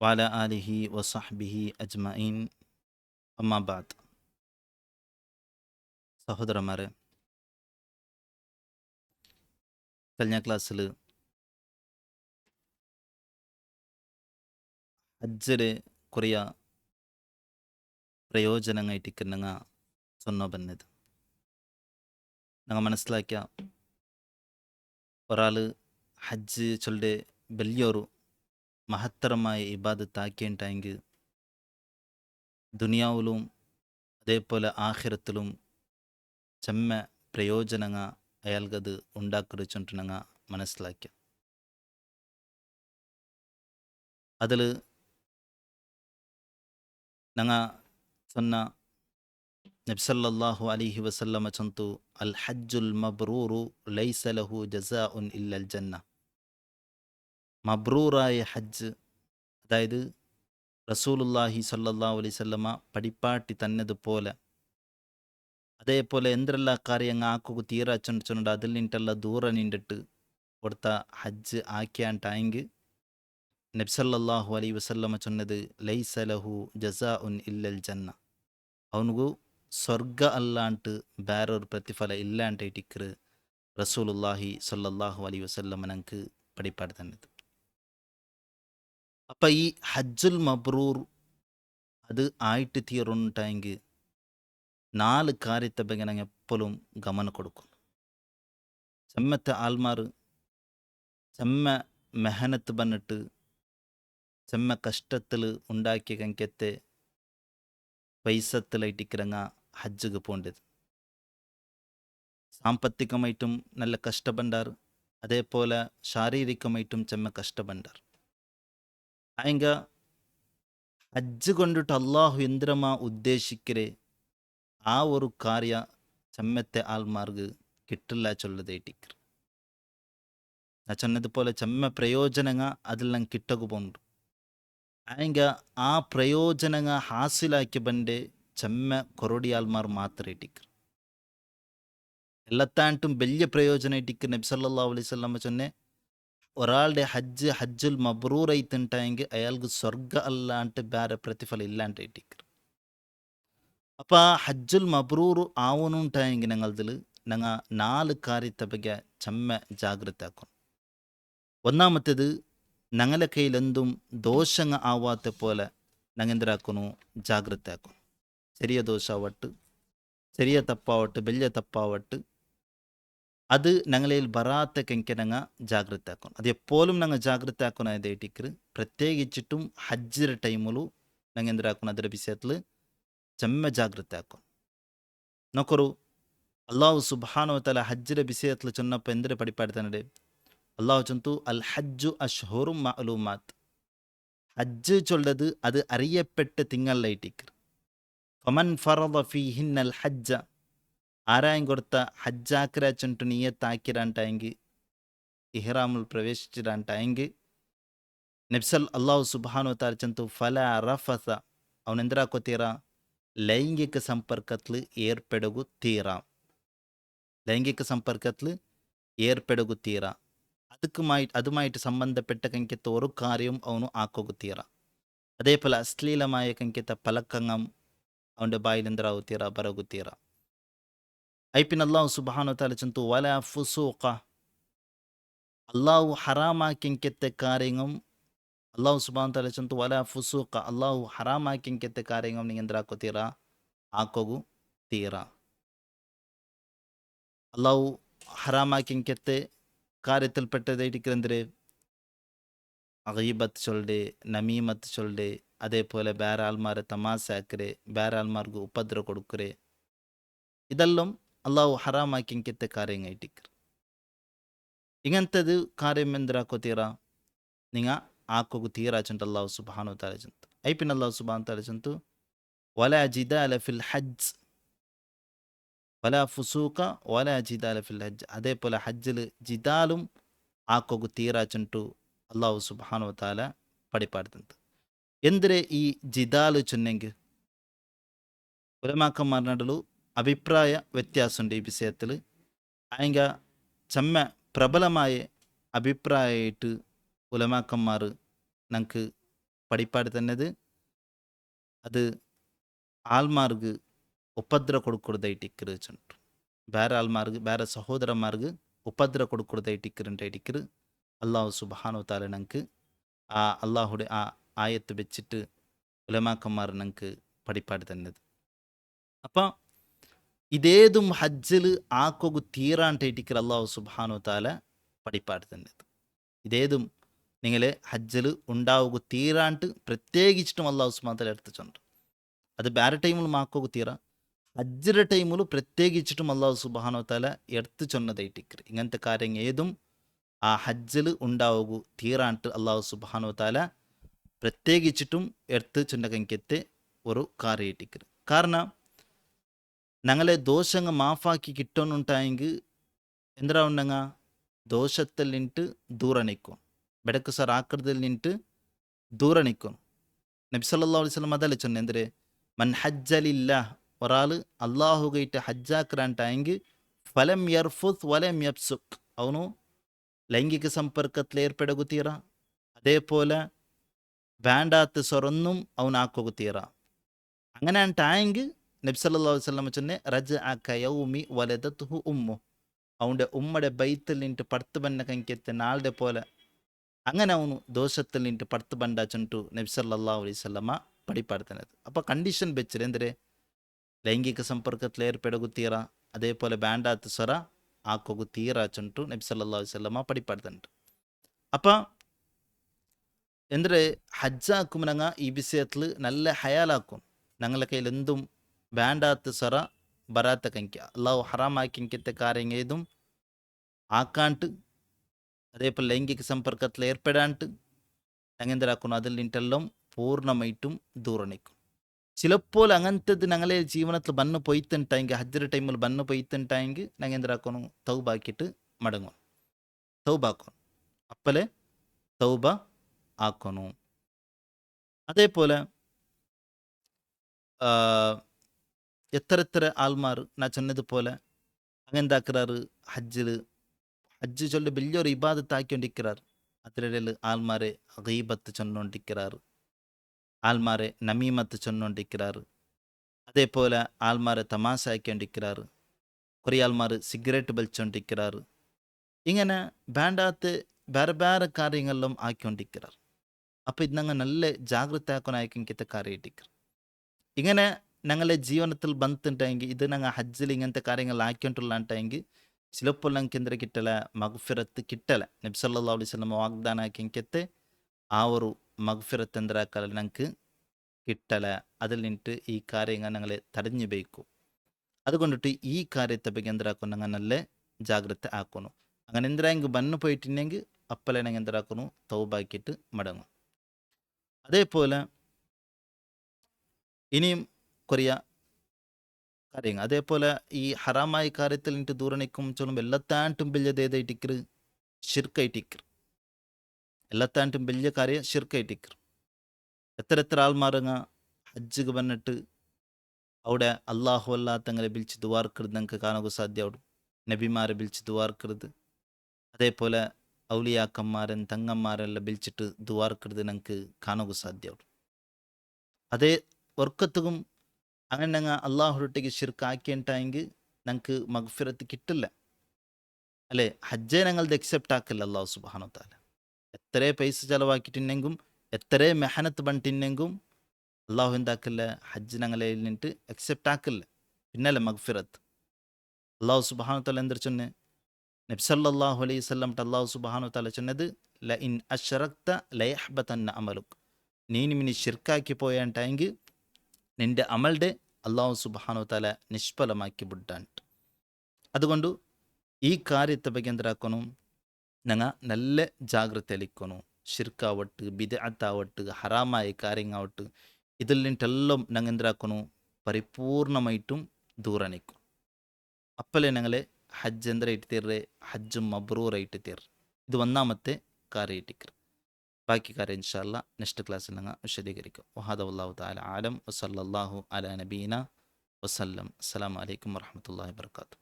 വഅല ആലിഹി വസഹ്ബിഹി അജ്മഈൻ. അമ്മാ ബഅദ്. സഹോദരന്മാരെ, കഴിഞ്ഞ ക്ലാസ്സിൽ ಹಜ್ಜರೆ ಕೊರೆಯ ಪ್ರಯೋಜನಂಗೈಟಿಕ್ಕೆ ನಂಗೆ ಸೊನ್ನೋ ಬನ್ನದು. ನಂಗೆ മനസ്സിലാക്കിയ ഒരാൾ ഹജ്ജ് ചൊല്ലെ വലിയൊരു മഹത്തരമായ ഇബാദത്ത് ആക്കിയിട്ടെങ്കിൽ ദുനിയാവിലും അതേപോലെ ആഖിറത്തിലും ചെമ്മ പ്രയോജനങ്ങൾ അയാൾക്കത് ഉണ്ടാക്കിച്ചിട്ട് ഞങ്ങൾ മനസ്സിലാക്കിയ അതിൽ ഞങ്ങൾ சொன்ன നബി സല്ലല്ലാഹു അലൈഹി വസല്ലമ ചൊന്തു അൽ ഹജ്ജുൽ മബ്റൂറു ലൈസ ലഹു ജസാഉൻ ഇല്ലൽ ജന്ന. മബ്റൂറായ ഹജ്ജ്, അതായത് റസൂലുള്ളാഹി സല്ലല്ലാഹു അലൈഹി വസല്ലമ പടിപ്പാട്ടി തന്നതുപോലെ അതേപോലെ എന്തെല്ലാം കാര്യങ്ങൾ ആക്കുക തീരാച്ചുണ്ട് അതിൽ നിന്നിട്ടെല്ലാം ദൂരം നിന്നിട്ട് കൊടുത്ത ഹജ്ജ് ആക്കിയാണ്ടായെങ്കിൽ നബി സല്ലല്ലാഹു അലൈഹി വസല്ലമ ചൊന്നത് ലൈസ ലഹു ജസാഉൻ ഇല്ലൽ ജന്ന. ಅವನಿಗೂ ಸ್ವರ್ಗ ಅಲ್ಲಾಂಟು ಬೇರೊರು ಪ್ರತಿಫಲ ಇಲ್ಲಾಂಟ ಇಟ್ಟಿಕ್ಕರು ರಸೂಲುಲ್ಲಾಹಿ ಸಲ್ಲಲ್ಲಾಹು ಅಲೈಹಿ ವಸಲ್ಲಮ ನಂಗೆ ಪಡಿಪಾಡು ತನ್ನದು. അപ്പം ഈ ഹജ്ജുൽ മബ്രൂർ അത് ആയിട്ട് തീരുണ്ടായെങ്കിൽ 4 കാര്യത്തെ ಬಗ್ಗೆ ನಂಗೆ എപ്പോഴും ಗಮನ കൊടുക്കും. ചെമ്മത്തെ ആൾമാർ ചെമ്മ മെഹനത്ത് ബന്നിട്ട് ചെമ്മ കഷ്ടത്തിൽ ഉണ്ടാക്കിയ കങ്കത്തെ പൈസത്തിലായിട്ടിക്കിറങ്ങ ഹജ്ജുക്ക് പോണ്ടത്. സാമ്പത്തികമായിട്ടും നല്ല കഷ്ടപ്പെടാർ, അതേപോലെ ശാരീരികമായിട്ടും ചെമ്മ കഷ്ടപ്പെടാർ. ആയെങ്ക ഹജ്ജ് കൊണ്ടിട്ട് അള്ളാഹു എന്തിരമാ ഉദ്ദേശിക്കരെ ആ ഒരു കാര്യ ചെമ്മത്തെ ആൾമാർക്ക് കിട്ടില്ല ചൊല്ലതേട്ടിക്കർ. ഞാൻ ചെന്നതുപോലെ ചെമ്മ പ്രയോജനങ്ങ അതിൽ ನಂಗೆ കിട്ടകു പോണ്ട്. ആയെങ്ക ആ പ്രയോജനങ്ങ ഹാസിലാക്കി ബണ്ടേ ചെമ്മ കൊറോടി ആൾമാർ മാത്രം ഇട്ടിക്കർ. എല്ലാത്താണ്ടും വലിയ പ്രയോജനം ഇട്ടിക്ക് നബി സല്ലല്ലാഹു അലൈഹി വസല്ലമ ചൊന്നെ ഒരാളുടെ ഹജ്ജുൽ മബ്രൂർ ആയിട്ടുണ്ടായെങ്കിൽ അയാൾക്ക് സ്വർഗ അല്ലാണ്ട് വേറെ പ്രതിഫലം ഇല്ലാണ്ട് ഇട്ടിക്കർ. അപ്പം ആ ഹജ്ജുൽ മബ്രൂർ ആവണുണ്ടായെങ്കിൽ ഞങ്ങളതിൽ ഞങ്ങൾ 4 കാര്യത്തെ ಬಗ್ಗೆ ചെമ്മ ജാഗ്രത ആക്കും. ഒന്നാമത്തേത്, ഞങ്ങളുടെ കയ്യിൽ എന്തും ദോഷങ്ങൾ ആവാത്ത പോലെ ഞങ്ങൾ എന്തിനാക്കുന്നു, ജാഗ്രത ആക്കും. ചെറിയ ദോഷാവട്ട്, ചെറിയ തപ്പാവട്ട്, വലിയ തപ്പാവട്ട്, അത് ഞങ്ങളിൽ ബറാത്ത കെങ്കെ ഞങ്ങൾ ജാഗ്രത ആക്കും. അത് എപ്പോഴും ഞങ്ങൾ ജാഗ്രത ആക്കുന്ന ഇട്ടിക്കർ. പ്രത്യേകിച്ചിട്ടും ഹജ്ജിന്റെ ടൈമിലും ഞങ്ങൾ എന്തിനാക്കണം, അതിൻ്റെ വിഷയത്തിൽ ചെമ്മ ജാഗ്രത ആക്കും. നോക്കറു, അള്ളാഹു സുബ്ഹാനഹു വ തആല ഹജ്ജിന്റെ വിഷയത്തിൽ ചൊന്നപ്പോൾ എന്തിനെ പടിപ്പാടുത്താനുണ്ട്? അള്ളാഹു ചൊന്തു അൽ ഹജ്ജു അഷ്ഹുറും മഅലൂമാത്ത്. ഹജ്ജ് ചൊല്ലത് അത് അറിയപ്പെട്ട തിങ്കളിലായിട്ടിക്കർ. ഫമൻ ഫറദ ഫീഹിന്നൽ ഹജ്ജ, ആരായും കൊടുത്ത ഹജ്ജാക്കിര ചൊന്നിട്ട് നീയത്താക്കിരാണ്ടായെങ്കിൽ, ഇഹ്റാമിൽ പ്രവേശിച്ചിടാണ്ടായെങ്കിൽ നബ്സൽ അള്ളാഹു സുബ്ഹാനഹു വ തആല ചൊന്തു ഫലാ റഫസ, അവനെന്തരാക്കോ ലൈംഗിക ಸಂಪರ್ಕത്തിൽ ഏർപ്പെടുകത്തീരാം. ലൈംഗിക ಸಂಪರ್ಕത്തിൽ ഏർപ്പെടുകത്തീരാം. അതുമായിട്ട് സംബന്ധപ്പെട്ട കങ്കത്തെ ഒരു കാര്യവും അവನು ആക്കുകത്തീറ. അതേപോലെ അശ്ലീലമായ കങ്കത്തെ പലക്കങ്ങം അവൻ്റെ ബായിൽ എന്തരാകുത്തീറ, ബറകുത്തീറ. പിന്നെ അള്ളാഹു സുബ്ഹാനഹു വ തആല ചൊന്തു വലാ ഫുസൂഖ, അള്ളാഹു ഹറാമാക്കിങ്കത്തെ കാര്യങ്ങളും അള്ളാഹു സുബ്ഹാനഹു വ തആല ചൊന്തു വലാ ഫുസൂഖ, അള്ളാഹു ഹറാമാക്കിങ്കത്തെ കാര്യങ്ങളും നിങ്ങൾ എന്തരാക്കത്തീറ, ആക്കുകത്തീറ. അള്ളാഹു ഹറാമാക്കിങ്കത്തെ കാര്യത്തിൽപ്പെട്ടതായിരിക്കുന്നതിരെ ഗീബത്ത് ചൊല്ലെ, നമീമത്ത് ചൊല്ലെ, അതേപോലെ ಬೇರೆ ആൾമാരെ തമാശ ആക്കരെ, ಬೇರೆ ആൾമാർക്ക് ഉപദ്രവം കൊടുക്കരെ, ഇതെല്ലാം അള്ളാഹു ഹറാമാക്കിങ്കത്തെ കാര്യങ്ങളായിട്ടിക്കർ. ഇങ്ങനത്തത് കാര്യം എന്തിനാക്കോത്തീറ, നിങ്ങൾ ആക്കുക തീരാച്ചുണ്ട് അള്ളാഹു സുബ്ഹാനഹു വ തആല ചൊന്തു. പിന്നെ അള്ളാഹു സുബ്ഹാനഹു വ തആല ചൊന്തു വലാ ജിദാല ഫിൽ ഹജ്ജ് വലാ ഫുസൂഖ വലാ ജിദാല ഫിൽ ഹജ്ജ്. അതേപോലെ ഹജ്ജിൽ ജിദാലും ആക്കുക തീരാച്ചുണ്ടു അള്ളാഹു സുബ്ഹാനഹു വ തആല പടിപ്പാടുത്തുന്നത്. എന്തിരെ ഈ ജിദാല് ചൊന്നെങ്കിൽ ഉലമാക്കന്മാർ നടുಲು അഭിപ്രായ വ്യത്യാസമുണ്ട് ഈ വിഷയത്തിൽ. ആയെങ്ക ചെമ്മ പ്രബലമായ അഭിപ്രായമായിട്ട് ഉലമാക്കന്മാർ ഞങ്ങൾക്ക് പടിപ്പാട് തന്നത് അത് ആൾമാർക്ക് ಉಪದ್ರ ಕೊಡ್ಕೊಡ್ದೈಟ್ ಇಕ್ಕರು ಚಂಟು ಬೇರೆ ಆಲ್ಮಾರ್ಗ್ ಬೇರೆ ಸಹೋದರಮಾರ್ಗ್ ಉಪದ್ರ ಕೊಡ್ಕೊಡ್ದೈಟ್ ಇಕ್ಕರಂಟ ಇಟ್ಟಿಕ್ಕರು അള്ളാഹു സുബ്ഹാനഹു വതആല ഞങ്ങൾക്ക് ആ അള്ളാഹുടെ ആ ആയത്ത് വെച്ചിട്ട് ഉലമാക്കന്മാർ ഞങ്ങൾക്ക് പഠിപ്പാട് തന്നത്. അപ്പം ഇതേതും ഹജ്ജിൽ ആക്കൊgu തീരാണ്ടായിട്ടിക്കർ അള്ളാഹു സുബ്ഹാനഹു വതആല പഠിപ്പാട് തന്നത്. ഇതേതും നിങ്ങൾ ഹജ്ജിൽ ഉണ്ടാവുക തീരാണ്ട് പ്രത്യേകിച്ചിട്ടും അള്ളാഹു സുബ്ഹാനഹു വതആല എടുത്തു ചൊണ്ട്. അത് വേറെ ടൈമിൽ മാക്കൊgu തീര ഹജ്ജിൻ്റെ ടൈമിൽ പ്രത്യേകിച്ചിട്ടും അള്ളാഹു സുബ്ഹാനഹു വതആല എടുത്തു ചൊന്നതായിട്ടിക്കർ. ഇങ്ങനത്തെ കാര്യം ഏതും ആ ഹജ്ജിൽ ഉണ്ടാവുക തീരാണ്ട് അള്ളാഹു സുബ്ഹാനഹു വതആല പ്രത്യേകിച്ചിട്ടും എടുത്ത് ചൊന്നകങ്കത്തെ ഒരു കാര്യമായിട്ടിക്കർ. കാരണം ഞങ്ങളെ ദോഷങ്ങൾ മാഫാക്കി കിട്ടണമെന്നുണ്ടായെങ്കിൽ എന്തിനാ ഉണ്ടെങ്ക ദോഷത്തിൽ നിന്നിട്ട് ദൂര നിൽക്കും, ബെടക്ക് സർ ആക്രത്തിൽ നിന്നിട്ട് ദൂര നിൽക്കും. നബി സല്ലല്ലാഹു അലൈഹി വസല്ലം അതല്ലേ ചൊന്നെ എന്തിരെ മൻ ഹജ്ജലില്ലാഹ് ഒരാൾ അള്ളാഹു കൈറ്റ് ഹജ്ജാക്കറാണ്ടായെങ്കിൽ ഫലം യർഫുസ് വലം യബ്സുക് അവನು ലൈംഗിക സമ്പർക്കത്തിൽ ഏർപ്പെടുകത്തീറ, അതേപോലെ വേണ്ടാത്ത സ്വറൊന്നും അവനാക്കുകത്തീറ. അങ്ങനെ ആയിട്ടായെങ്കിൽ നബി സല്ലല്ലാഹു അലൈഹി വസല്ലം ചൊന്നെ റജ കയൗമി വലദത്ഹു ഉമ്മു അവൻ്റെ ഉമ്മയുടെ ബൈത്തിൽ നിന്നിട്ട് പടുത്ത് ബന്ന കങ്കെത്തെ നാളുടെ പോലെ അങ്ങനെ ಅವನು ದೋಷത്തിൽ ನಿಂತು ಪಡ್ತು ಬಂದ ಚಂಟು ನಬಿ ಸಲ್ಲಲ್ಲಾಹು ಅಲೈಹಿ ವಸಲ್ಲಮ ಪಡಿಪಾಡ್ತಾನದು. അപ്പോൾ കണ്ടീഷൻ വെച്ചിട്ട് എന്തിരെ ലൈംഗിക സമ്പർക്കത്തിൽ ഏർപ്പെടുകത്തീറ, അതേപോലെ വേണ്ടാത്ത സ്വറ ആക്കുകത്തീറ ചൊಂಟು നബി സല്ലല്ലാഹു അലൈഹി വസല്ലമ പടിപ്പാಡ್ತಾನದು. അപ്പം എന്തിരെ ഹജ്ജാക്കുമ്പോൾ ഈ വിഷയത്തിൽ നല്ല ഹയാലാക്കും. ഞങ്ങളുടെ കയ്യിൽ എന്തും വേണ്ടാത്ത സ്വറ ബറാത്ത കങ്ക അള്ളാഹു ഹറാമാക്കിങ്കത്തെ കാര്യം ഏതും ആക്കാണ്ട്, അതേപോലെ ലൈംഗിക സമ്പർക്കത്തിൽ ഏർപ്പെടാണ്ട് ഞങ്ങെന്തരാക്കണം അതിൽ നിന്നെല്ലാം പൂർണ്ണമായിട്ടും ദൂരം നിൽക്കും. ചിലപ്പോൾ അങ്ങനത്തത് ഞങ്ങളെ ജീവനത്തിൽ ബന്ന് പൊയ്ത്തുണ്ടായെങ്കിൽ ഹജ്ജ് ടൈമിൽ ബന്ന് പൊയ്ത്തുണ്ടായെങ്കിൽ ഞങ്ങെന്തരാക്കണം തൗബാക്കിയിട്ട് മടങ്ങും, തൗബാക്കണം, അപ്പലെ തൗബ ആക്കണം. അതേപോലെ എത്ര ആൾമാർ ഞാൻ ചൊന്നതുപോലെ അങ്ങെന്താക്കാറ് ഹജ്ജ് ചൊല്ലി വലിയൊരു ഇബാദത്ത് ആക്കിക്കൊണ്ടിരിക്കാറ്. അതിലിടയിൽ ആൾമാരെ ഗീബത്ത് ചൊന്നുകൊണ്ടിരിക്കാറ്, ആൾമാരെ നമീമത്ത് ചൊന്നുകൊണ്ടിരിക്കാറ്, അതേപോലെ ആൾമാരെ തമാശ ആക്കിക്കൊണ്ടിരിക്കാറ്, കുറേ ആൾമാർ സിഗരറ്റ് വലിച്ചുകൊണ്ടിരിക്കാറ്. ഇങ്ങനെ വേണ്ടാത്ത വേറെ വേറെ കാര്യങ്ങളിലും ആക്കിക്കൊണ്ടിരിക്കാറ്. അപ്പോൾ ഇത് ഞങ്ങൾ നല്ല ജാഗ്രത ആക്കാനായിക്കത്തെ കാര്യമായിട്ടിരിക്കും. ഇങ്ങനെ ഞങ്ങളെ ജീവനത്തിൽ ബന്ധുണ്ടായെങ്കിൽ ഇത് ഞങ്ങൾ ഹജ്ജിൽ ഇങ്ങനത്തെ കാര്യങ്ങൾ ആക്കിക്കൊണ്ടുള്ളാണ്ടായെങ്കിൽ ചിലപ്പോൾ ഞങ്ങൾക്ക് എന്തിനാ കിട്ടല മഗ്ഫിറത്ത് കിട്ടല. നബി സല്ലല്ലാഹു അലൈഹി വസല്ലം വാഗ്ദാന ആക്കിങ്കത്തെ ആ ഒരു മഗ്ഫിറത്ത് എന്തിനാക്കല ഞങ്ങൾക്ക് കിട്ടല. അതിൽ നിന്നിട്ട് ഈ കാര്യങ്ങൾ ഞങ്ങളെ തടഞ്ഞു ബേക്കും. അതുകൊണ്ടിട്ട് ഈ കാര്യത്തെ ಬಗ್ಗೆ എന്തിനാക്കണം ഞങ്ങൾ നല്ല ജാഗ്രത ആക്കണം. അങ്ങനെ എന്തിനായെങ്കിൽ ബന്ന് പോയിട്ടുണ്ടെങ്കിൽ അപ്പലെ ഞങ്ങൾ എന്തിനാക്കണം തൗബാക്കിയിട്ട് മടങ്ങും. അതേപോലെ ഇനിയും കുറേ കാര്യങ്ങൾ അതേപോലെ ഈ ഹറാമായ കാര്യത്തിൽ നിന്നിട്ട് ദൂരെ നിൽക്കും ചൊല്ലുമ്പോൾ എല്ലാത്താണ്ടും വലിയത് ഏതായിട്ടിക്കർ ഷിർക്കായിട്ടിക്കർ, എല്ലാത്താണ്ടും വലിയ കാര്യം ഷിർക്കായിട്ടിക്കർ. എത്ര ആൾമാരങ്ങ ഹജ്ജിക്ക് വന്നിട്ട് അവിടെ അള്ളാഹു അല്ലാത്തങ്ങളെ വിളിച്ച് ദുവാർക്കരുത് ഞങ്ങൾക്ക് കാണുക സാധ്യമാവും. നബിമാരെ വിളിച്ച് ദുവാർക്കരുത്, അതേപോലെ ഔലിയാക്കന്മാരൻ തങ്ങന്മാരെല്ലാം വിളിച്ചിട്ട് ദുവാർക്കരുത് ഞങ്ങൾക്ക് കാണുക സാധ്യമാവും. അതേ വർക്കത്തും അങ്ങനെ ഞങ്ങൾ അള്ളാഹുരൊട്ടേക്ക് ഷിർക്ക് ആക്കിയിട്ടായെങ്കിൽ ഞങ്ങൾക്ക് മഗ്ഫിറത്ത് കിട്ടില്ല അല്ലേ. ഹജ്ജെ ഞങ്ങളത് അക്സെപ്റ്റ് ആക്കില്ല അള്ളാഹു സുബ്ഹാനഹു വതആല. എത്ര പൈസ ചിലവാക്കിയിട്ടുണ്ടെങ്കിലും എത്ര മെഹനത്ത് പണിട്ടുണ്ടെങ്കിലും അള്ളാഹു എന്താക്കില്ല, ഹജ്ജ് ഞങ്ങളെ നിന്നിട്ട് അക്സെപ്റ്റ് ആക്കില്ല. പിന്നല്ലേ മഗ്ഫിറത്ത്. അള്ളാഹു സുബ്ഹാനഹു വതആല എന്തൊരു ചൊന്നെ നബി സല്ലല്ലാഹു അലൈഹി വസല്ലം അള്ളാഹു സുബ്ഹാനഹു വതആല ചൊന്നത് ല ഇൻ അശ്റക്ത ലയഹ്ബതന്ന അമലുക്, നീ ഷിർക്കാക്കി പോയാണ്ടായെങ്കിൽ നിന്റെ അമളുടെ അള്ളാഹു സുബ്ഹാനഹു വതആല നിഷ്ഫലമാക്കി ಬಿಡ್ಡಾಂಟ್. അതുകൊണ്ട് ഈ കാര്യത്തെ ಬಗ್ಗೆ എന്തിനാക്കണം ഞങ്ങൾ നല്ല ജാഗ്രതയിലിരിക്കണം. ഷിർക്കാവട്ട് ബിദ്അത്താവട്ട് ഹറാമായ കാര്യങ്ങളാവട്ട് ഇതിൽ നിന്നിട്ടെല്ലാം ഞങ്ങൾ എന്തിനാക്കണം പരിപൂർണമായിട്ടും ദൂരെ നിൽക്കും. അപ്പലേ ഞങ്ങളെ ഹജ്ജ് എന്തരായിട്ട് തീർറെ ഹജ്ജ് മബ്രൂറായിട്ട് തീർ. ഇത് ഒന്നാമത്തെ കാര്യമായിട്ടിക്കർ. ബാക്കി കാര്യം ഇൻഷാ അല്ലാഹ് നെക്സ്റ്റ് ക്ലാസ്സിൽ ഞങ്ങൾ വിശദീകരിക്കും. വഹദ വല്ലാഹു തആല ആലം വസല്ലല്ലാഹു അലാ നബീന വസല്ലം. അസ്സലാമു അലൈക്കും വറഹ്മത്തുള്ളാഹി വബറകാതുഹു.